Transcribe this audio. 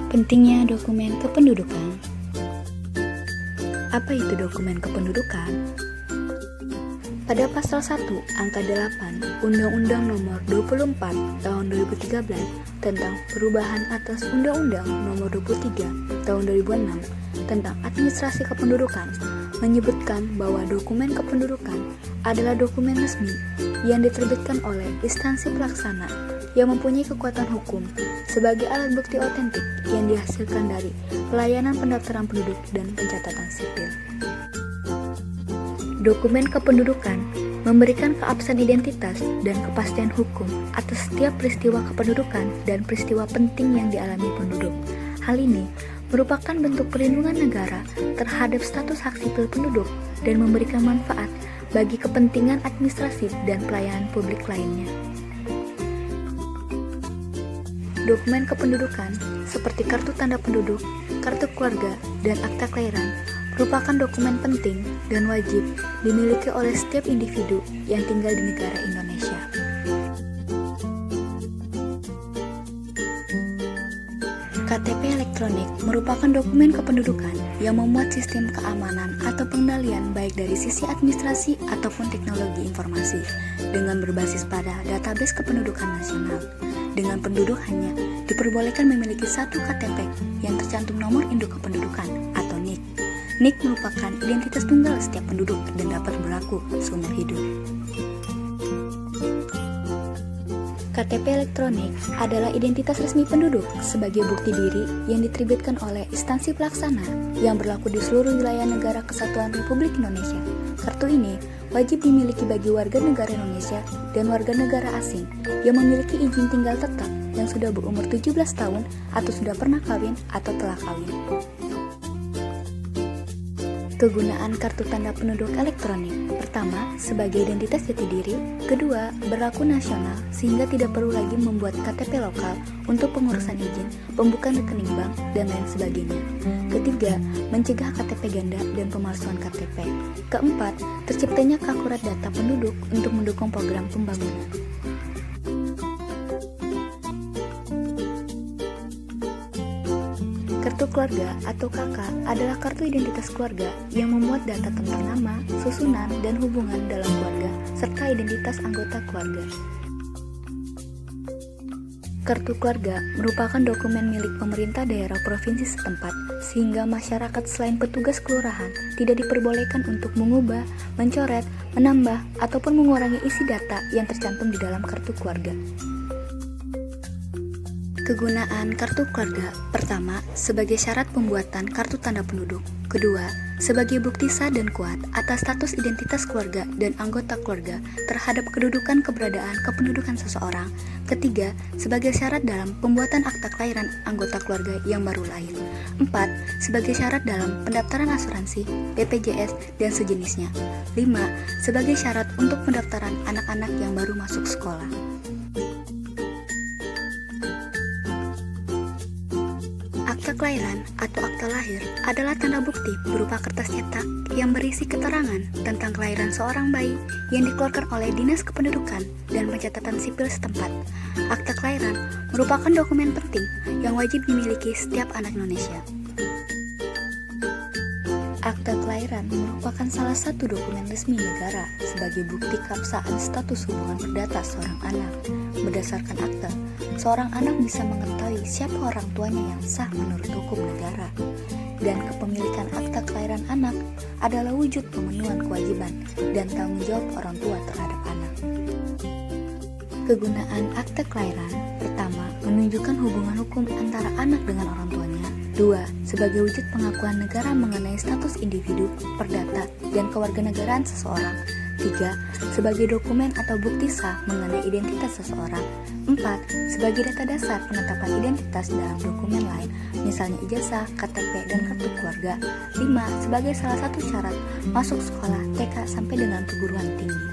Pentingnya dokumen kependudukan. Apa itu dokumen kependudukan? Pada pasal 1 angka 8 Undang-Undang Nomor 24 Tahun 2013 tentang perubahan atas Undang-Undang Nomor 23 Tahun 2006 tentang administrasi kependudukan menyebutkan bahwa dokumen kependudukan adalah dokumen resmi yang diterbitkan oleh instansi pelaksana yang mempunyai kekuatan hukum sebagai alat bukti otentik yang dihasilkan dari pelayanan pendaftaran penduduk dan pencatatan sipil. Dokumen kependudukan memberikan keabsahan identitas dan kepastian hukum atas setiap peristiwa kependudukan dan peristiwa penting yang dialami penduduk. Hal ini merupakan bentuk perlindungan negara terhadap status hak sipil penduduk dan memberikan manfaat bagi kepentingan administrasi dan pelayanan publik lainnya. Dokumen kependudukan seperti kartu tanda penduduk, kartu keluarga, dan akta kelahiran merupakan dokumen penting dan wajib dimiliki oleh setiap individu yang tinggal di negara Indonesia. KTP elektronik merupakan dokumen kependudukan yang memuat sistem keamanan atau pengendalian baik dari sisi administrasi ataupun teknologi informasi dengan berbasis pada database kependudukan nasional. Dengan penduduk hanya diperbolehkan memiliki satu KTP yang tercantum nomor induk kependudukan atau NIK. NIK merupakan identitas tunggal setiap penduduk dan dapat berlaku seumur hidup. KTP elektronik adalah identitas resmi penduduk sebagai bukti diri yang diterbitkan oleh instansi pelaksana yang berlaku di seluruh wilayah negara kesatuan Republik Indonesia. Kartu ini wajib dimiliki bagi warga negara Indonesia dan warga negara asing yang memiliki izin tinggal tetap yang sudah berumur 17 tahun atau sudah pernah kawin atau telah kawin. Kegunaan kartu tanda penduduk elektronik. Pertama, sebagai identitas jati diri. Kedua, berlaku nasional sehingga tidak perlu lagi membuat KTP lokal untuk pengurusan izin, pembukaan rekening bank, dan lain sebagainya. Ketiga, mencegah KTP ganda dan pemalsuan KTP. Keempat, terciptanya keakurat data penduduk untuk mendukung program pembangunan. Kartu keluarga atau KK adalah kartu identitas keluarga yang memuat data tentang nama, susunan, dan hubungan dalam keluarga, serta identitas anggota keluarga. Kartu keluarga merupakan dokumen milik pemerintah daerah provinsi setempat, sehingga masyarakat selain petugas kelurahan tidak diperbolehkan untuk mengubah, mencoret, menambah, ataupun mengurangi isi data yang tercantum di dalam kartu keluarga. Kegunaan kartu keluarga. Pertama, sebagai syarat pembuatan kartu tanda penduduk. Kedua, sebagai bukti sah dan kuat atas status identitas keluarga dan anggota keluarga terhadap kedudukan keberadaan kependudukan seseorang. Ketiga, sebagai syarat dalam pembuatan akta kelahiran anggota keluarga yang baru lahir. Empat, sebagai syarat dalam pendaftaran asuransi, BPJS, dan sejenisnya. Lima, sebagai syarat untuk pendaftaran anak-anak yang baru masuk sekolah. Akta kelahiran atau akta lahir adalah tanda bukti berupa kertas cetak yang berisi keterangan tentang kelahiran seorang bayi yang dikeluarkan oleh Dinas Kependudukan dan Pencatatan Sipil setempat. Akta kelahiran merupakan dokumen penting yang wajib dimiliki setiap anak Indonesia. Akta kelahiran merupakan salah satu dokumen resmi negara sebagai bukti keabsahan status hubungan perdata seorang anak. Berdasarkan akta, seorang anak bisa mengetahui siapa orang tuanya yang sah menurut hukum negara. Dan kepemilikan akta kelahiran anak adalah wujud pemenuhan kewajiban dan tanggung jawab orang tua terhadap anak. Kegunaan akta kelahiran. Pertama, menunjukkan hubungan hukum antara anak dengan orang tuanya. Dua, sebagai wujud pengakuan negara mengenai status individu, perdata, dan kewarganegaraan seseorang. Tiga, sebagai dokumen atau bukti sah mengenai identitas seseorang. Empat, sebagai data dasar penetapan identitas dalam dokumen lain, misalnya ijazah, KTP, dan kartu keluarga. Lima, sebagai salah satu syarat masuk sekolah TK sampai dengan perguruan tinggi.